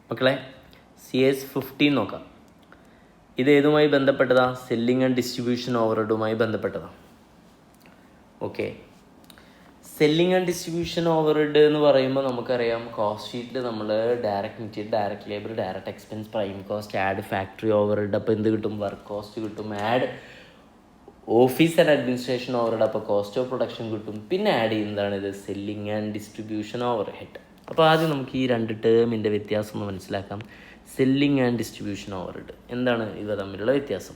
മക്കളെ CS-15 നോക്കാം. ഇത് ഏതുമായി ബന്ധപ്പെട്ടതാണ്? സെല്ലിംഗ് ആൻഡ് ഡിസ്ട്രിബ്യൂഷൻ ഓവർഹെഡുമായി ബന്ധപ്പെട്ടതാണ്. Okay, selling and distribution overhead എന്ന് പറയുമ്പോൾ നമുക്കറിയാം, കോസ്റ്റ് ഷീറ്റിൽ നമ്മൾ direct material, direct labour, direct expense, prime cost, add factory overhead. അപ്പോൾ എന്ത് കിട്ടും? വർക്ക് കോസ്റ്റ് കിട്ടും. Add office and administration overhead, അപ്പോൾ കോസ്റ്റ് ഓഫ് പ്രൊഡക്ഷൻ കിട്ടും. പിന്നെ ആഡ് ചെയ്യുന്നതാണ് ഇത് സെല്ലിംഗ് ആൻഡ് ഡിസ്ട്രിബ്യൂഷൻ ഓവർഹെഡ്. അപ്പോൾ ആദ്യം നമുക്ക് ഈ രണ്ട് ടേമിൻ്റെ വ്യത്യാസം ഒന്ന് മനസ്സിലാക്കാം. സെല്ലിംഗ് ആൻഡ് ഡിസ്ട്രിബ്യൂഷൻ ഓവർഹെഡ് എന്താണ് ഇവ തമ്മിലുള്ള വ്യത്യാസം?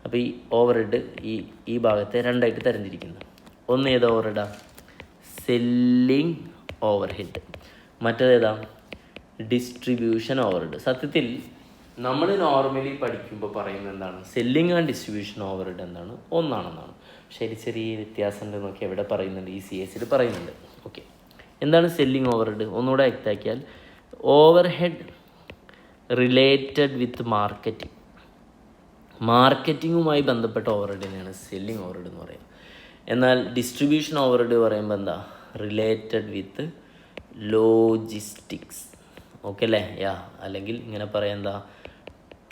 അപ്പോൾ ഈ ഓവർഹെഡ് ഈ ഭാഗത്തെ രണ്ടായിട്ട് തരംതിരിക്കുന്നു. ഒന്ന് ഏത് ഓവർഹെഡാണ്? Selling overhead. മറ്റേതേതാ? Distribution overhead. സത്യത്തിൽ നമ്മൾ നോർമലി പഠിക്കുമ്പോൾ പറയുന്നത് എന്താണ്? സെല്ലിംഗ് ആൻഡ് ഡിസ്ട്രിബ്യൂഷൻ ഓവർഹെഡ് എന്താണ്? ഒന്നാണെന്നാണ്. ശരി, ചെറിയ വ്യത്യാസം ഉണ്ടെന്നൊക്കെ എവിടെ പറയുന്നുണ്ട്? ഈ CS പറയുന്നുണ്ട്. ഓക്കെ, എന്താണ് സെല്ലിംഗ് ഓവർഹെഡ്? ഒന്നുകൂടെ വ്യക്തമാക്കിയാൽ, ഓവർഹെഡ് റിലേറ്റഡ് വിത്ത് മാർക്കറ്റിങ്ങുമായി ബന്ധപ്പെട്ട ഓവർഹെഡിനെയാണ് സെല്ലിംഗ് ഓവർഹെഡ് എന്ന് പറയുന്നത്. എന്നാൽ ഡിസ്ട്രിബ്യൂഷൻ ഓവർഹെഡ് പറയുമ്പോൾ എന്താ? Related with logistics. ഓക്കെ അല്ലേ? അല്ലെങ്കിൽ ഇങ്ങനെ പറയാം, എന്താ?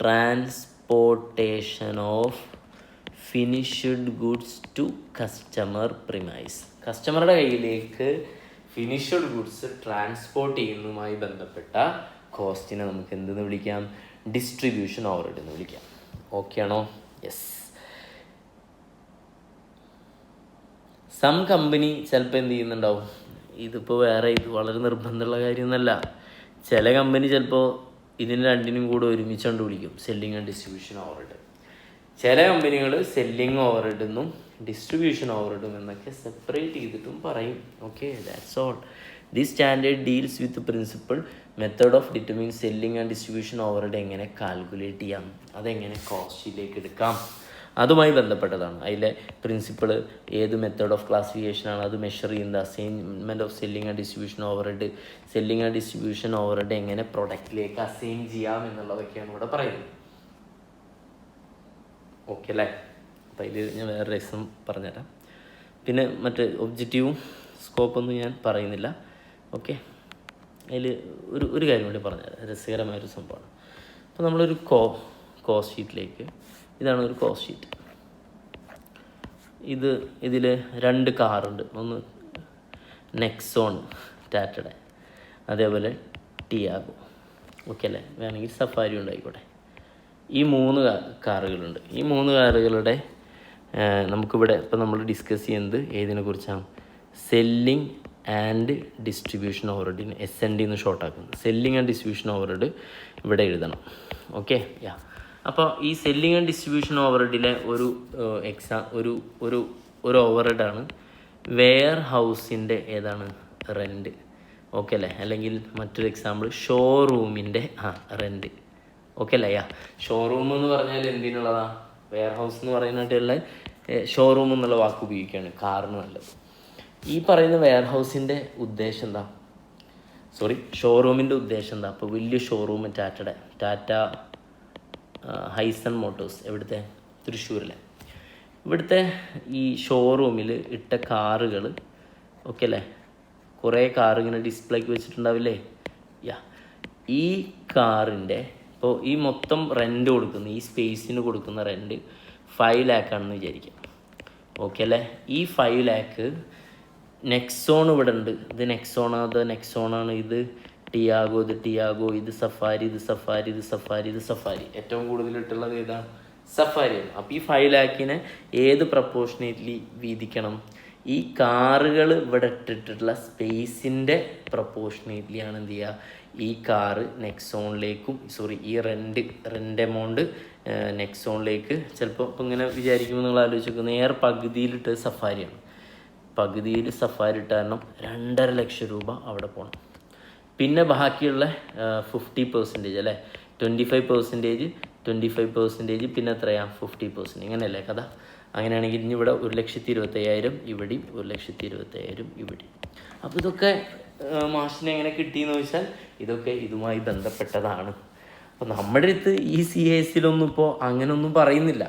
Transportation of finished goods to customer premise. കസ്റ്റമറുടെ കയ്യിലേക്ക് ഫിനിഷ്ഡ് ഗുഡ്സ് ട്രാൻസ്പോർട്ട് ചെയ്യുന്നതുമായി ബന്ധപ്പെട്ട കോസ്റ്റിനെ നമുക്ക് എന്തെന്ന് വിളിക്കാം? ഡിസ്ട്രിബ്യൂഷൻ ഓവർഹെഡ് എന്ന് വിളിക്കാം. ഓക്കെ ആണോ? യെസ്. സം കമ്പനി ചിലപ്പോൾ എന്ത് ചെയ്യുന്നുണ്ടാവും? ഇതിപ്പോൾ ഇത് വളരെ നിർബന്ധമുള്ള കാര്യമൊന്നുമല്ല. ചില കമ്പനി ചിലപ്പോൾ ഇതിന് രണ്ടിനും കൂടെ ഒരുമിച്ച് കണ്ടുപിടിക്കും, സെല്ലിംഗ് ആൻഡ് ഡിസ്ട്രിബ്യൂഷൻ ഓവർഹെഡ്. ചില കമ്പനികൾ സെല്ലിംഗ് ഓവർഹെഡ് എന്നും ഡിസ്ട്രിബ്യൂഷൻ ഓവർഹെഡും എന്നൊക്കെ സെപ്പറേറ്റ് ചെയ്തിട്ടും പറയും. Okay, that's all. This standard deals with principle method of determine selling and distribution overhead എങ്ങനെ കാൽക്കുലേറ്റ് ചെയ്യാം, അതെങ്ങനെ കോസ്റ്റിലേക്ക് എടുക്കാം, അതുമായി ബന്ധപ്പെട്ടതാണ്. അതിലെ പ്രിൻസിപ്പിൾ ഏത് മെത്തേഡ് ഓഫ് ക്ലാസിഫിക്കേഷനാണ് അത് മെഷർ ചെയ്യുന്നത്, assignment of selling and distribution overhead, selling and distribution overhead എങ്ങനെ പ്രൊഡക്റ്റിലേക്ക് അസൈൻ ചെയ്യാം എന്നുള്ളതൊക്കെയാണ് ഇവിടെ പറയുന്നത്. ഓക്കെ അല്ലേ? അപ്പോൾ ഇതിൽ ഞാൻ വേറെ രസം പറഞ്ഞുതരാം. പിന്നെ മറ്റ് ഒബ്ജക്റ്റീവും സ്കോപ്പൊന്നും ഞാൻ പറയുന്നില്ല. ഓക്കെ, അതിൽ ഒരു കാര്യം കൂടി പറഞ്ഞുതരാം, രസകരമായൊരു സംഭവമാണ്. അപ്പോൾ നമ്മളൊരു കോസ്റ്റ് ഷീറ്റിലേക്ക്, ഇതാണ് ഒരു കോസ്റ്റ് ഷീറ്റ്. ഇതിൽ 2 കാറുണ്ട്. ഒന്ന് നെക്സോൺ ടാറ്റയുടെ, അതേപോലെ ടിയാഗോ. ഓക്കെ അല്ലേ? വേണമെങ്കിൽ സഫാരി ഉണ്ടായിക്കോട്ടെ. ഈ 3 കാറുകളുണ്ട്. ഈ 3 കാറുകളുടെ നമുക്കിവിടെ ഇപ്പോൾ നമ്മൾ ഡിസ്കസ് ചെയ്യുന്നത് ഏതിനെക്കുറിച്ചാണ്? സെല്ലിംഗ് ആൻഡ് ഡിസ്ട്രിബ്യൂഷൻ ഓവർഹെഡിന് SND എന്ന് ഷോർട്ടാക്കുന്നത്. സെല്ലിംഗ് ആൻഡ് ഡിസ്ട്രിബ്യൂഷൻ ഓവർഹെഡ് ഇവിടെ എഴുതണം. ഓക്കെ, അപ്പോൾ ഈ സെല്ലിംഗ് ആൻഡ് ഡിസ്ട്രിബ്യൂഷൻ ഓവർഹെഡിലെ ഒരു ഓവർഹെഡാണ് വെയർ ഹൗസിൻ്റെ ഏതാണ്? റെൻറ്റ്. ഓക്കെ അല്ലേ? അല്ലെങ്കിൽ മറ്റൊരു എക്സാമ്പിൾ ഷോറൂമിൻ്റെ റെൻറ്റ്. ഓക്കെ അല്ലേ? ഷോറൂം എന്ന് പറഞ്ഞാൽ എന്തിനുള്ളതാണ്? വെയർ ഹൗസ് എന്ന് പറയുന്നതായിട്ടുള്ള ഷോറൂം എന്നുള്ള വാക്ക് ഉപയോഗിക്കുകയാണ് കാറിന് നല്ലത്. ഈ പറയുന്ന വെയർ ഹൗസിൻ്റെ ഉദ്ദേശം എന്താ? ഷോറൂമിൻ്റെ ഉദ്ദേശം എന്താ? അപ്പോൾ വലിയ ഷോറൂം ടാറ്റ ഹൈസൺ മോട്ടോഴ്സ്, എവിടുത്തെ? തൃശ്ശൂരിലെ. ഇവിടുത്തെ ഈ ഷോറൂമിൽ ഇട്ട കാറുകൾ, ഓക്കെ അല്ലേ? കുറേ കാർ ഇങ്ങനെ ഡിസ്പ്ലേക്ക് വെച്ചിട്ടുണ്ടാവില്ലേ? ഈ കാറിൻ്റെ ഇപ്പോൾ ഈ മൊത്തം റെൻ്റ് കൊടുക്കുന്ന, ഈ സ്പേസിന് കൊടുക്കുന്ന റെൻ്റ് 5 lakh ആണെന്ന് വിചാരിക്കാം. ഓക്കെ അല്ലേ? ഈ 5 lakh നെക്സോൺ ഇവിടെ ഉണ്ട്. ഇത് നെക്സോണാണ്. ഇത് ടിയാഗോ, ഇത് സഫാരി, ഇത് സഫാരി. ഏറ്റവും കൂടുതലിട്ടുള്ളത് ഏതാണ്? സഫാരിയാണ്. അപ്പോൾ ഈ 5 lakh ഏത് പ്രപ്പോർഷനേറ്റ്ലി വീതിക്കണം? ഈ കാറുകൾ ഇവിടെ ഇട്ടിട്ടുള്ള സ്പേസിൻ്റെ പ്രപ്പോർഷനേറ്റ്ലിയാണ് എന്ത് ചെയ്യുക? ഈ കാറ് നെക്സോണിലേക്കും ഈ റെൻ്റ് എമൗണ്ട് നെക്സോണിലേക്ക് ചിലപ്പോൾ ഇപ്പം ഇങ്ങനെ വിചാരിക്കുമ്പോൾ നിങ്ങൾ ആലോചിച്ച് നോക്കുക, നേരെ പകുതിയിലിട്ട് സഫാരിയാണ്. പകുതിയിൽ സഫാരി ഇട്ട കാരണം 2.5 ലക്ഷം രൂപ അവിടെ പോകണം. പിന്നെ ബാക്കിയുള്ള 50% അല്ലേ? 25% പിന്നെ എത്രയാണ്? 50%. ഇങ്ങനെയല്ലേ കഥ? അങ്ങനെയാണെങ്കിൽ ഇനി ഇവിടെ 1,25,000 ഇവിടെയും 1,25,000 ഇവിടെയും. അപ്പോൾ ഇതൊക്കെ മാഷിനെ എങ്ങനെ കിട്ടിയെന്ന് ചോദിച്ചാൽ ഇതൊക്കെ ഇതുമായി ബന്ധപ്പെട്ടതാണ്. അപ്പോൾ നമ്മുടെ അടുത്ത് ഈ CS ഇപ്പോൾ അങ്ങനെയൊന്നും പറയുന്നില്ല.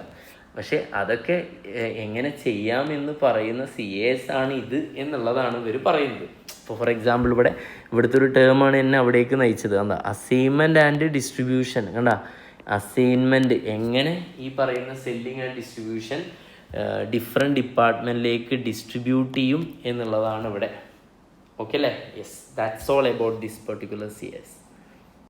പക്ഷെ അതൊക്കെ എങ്ങനെ ചെയ്യാമെന്ന് പറയുന്ന CS ആണ് ഇത് എന്നുള്ളതാണ് ഇവർ പറയുന്നത്. ഇപ്പോൾ ഫോർ എക്സാമ്പിൾ ഇവിടുത്തെ ഒരു ടേമാണ് എന്നെ അവിടേക്ക് നയിച്ചത്. എന്താ അസൈൻമെൻറ്റ് ആൻഡ് ഡിസ്ട്രിബ്യൂഷൻ. കണ്ട അസൈൻമെൻറ്റ് എങ്ങനെ ഈ പറയുന്ന സെല്ലിംഗ് ആൻഡ് ഡിസ്ട്രിബ്യൂഷൻ ഡിഫറെൻറ്റ് ഡിപ്പാർട്ട്മെൻറ്റിലേക്ക് ഡിസ്ട്രിബ്യൂട്ട് ചെയ്യും എന്നുള്ളതാണ് ഇവിടെ. ഓക്കെ അല്ലേ? Yes, that's all about this particular CS.